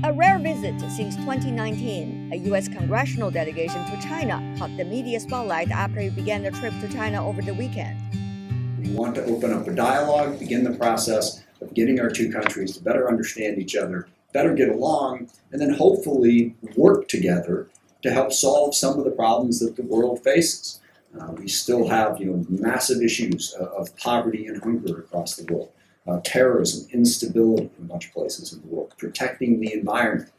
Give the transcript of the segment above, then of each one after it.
A rare visit since 2019, a U.S. Congressional delegation to China caught the media spotlight after it began a trip to China over the weekend. We want to open up a dialogue, begin the process of getting our two countries to better understand each other, better get along, and then hopefully work together to help solve some of the problems that the world faces. We still have massive issues of poverty and hunger across the world. Terrorism, instability in a bunch of places in the world, protecting the environment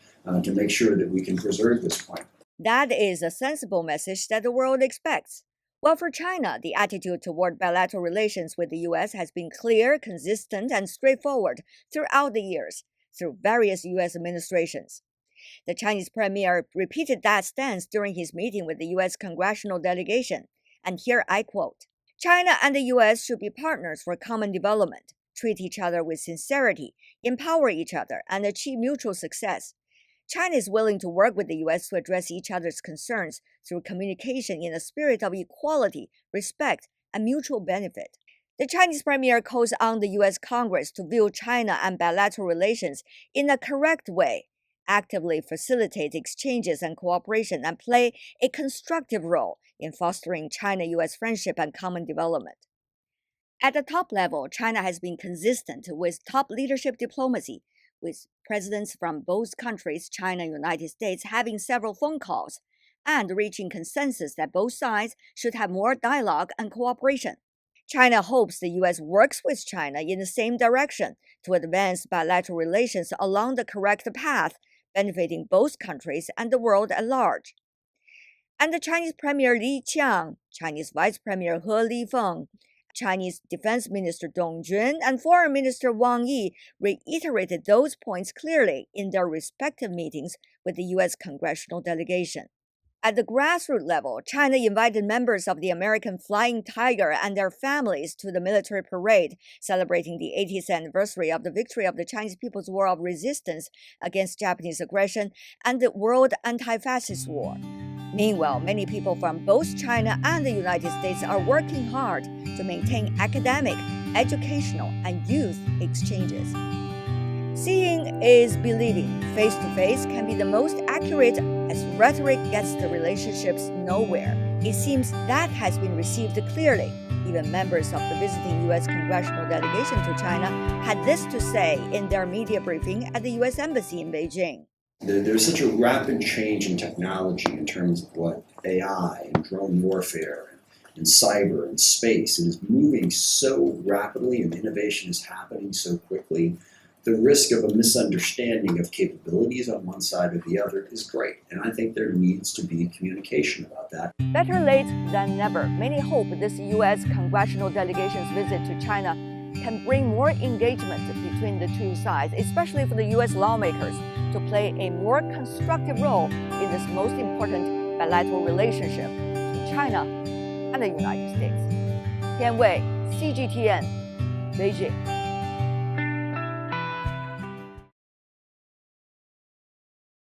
to make sure that we can preserve this planet. That is a sensible message that the world expects. Well, for China, the attitude toward bilateral relations with the U.S. has been clear, consistent, and straightforward throughout the years, through various U.S. administrations. The Chinese premier repeated that stance during his meeting with the U.S. Congressional delegation. And here I quote, "China and the U.S. should be partners for common development, treat each other with sincerity, empower each other, and achieve mutual success. China is willing to work with the U.S. to address each other's concerns through communication in a spirit of equality, respect, and mutual benefit." The Chinese premier calls on the U.S. Congress to view China and bilateral relations in a correct way, actively facilitate exchanges and cooperation, and play a constructive role in fostering China-U.S. friendship and common development. At the top level, China has been consistent with top leadership diplomacy, with presidents from both countries, China and United States, having several phone calls and reaching consensus that both sides should have more dialogue and cooperation. China hopes the U.S. works with China in the same direction to advance bilateral relations along the correct path, benefiting both countries and the world at large. And the Chinese Premier Li Qiang, Chinese Vice Premier He Lifeng, Chinese Defense Minister Dong Jun, and Foreign Minister Wang Yi reiterated those points clearly in their respective meetings with the U.S. Congressional delegation. At the grassroots level, China invited members of the American Flying Tiger and their families to the military parade celebrating the 80th anniversary of the victory of the Chinese People's War of Resistance against Japanese aggression and the World Anti-Fascist War. Meanwhile, many people from both China and the United States are working hard to maintain academic, educational, and youth exchanges. Seeing is believing. Face-to-face can be the most accurate as rhetoric gets the relationships nowhere. It seems that has been received clearly. Even members of the visiting U.S. Congressional delegation to China had this to say in their media briefing at the U.S. Embassy in Beijing. There's such a rapid change in technology in terms of what AI and drone warfare and cyber and space. It is moving so rapidly and innovation is happening so quickly. The risk of a misunderstanding of capabilities on one side or the other is great. And I think there needs to be communication about that. Better late than never. Many hope this U.S. Congressional delegation's visit to China can bring more engagement between the two sides, especially for the U.S. lawmakers to play a more constructive role in this most important bilateral relationship between China and the United States. Tian Wei, CGTN, Beijing.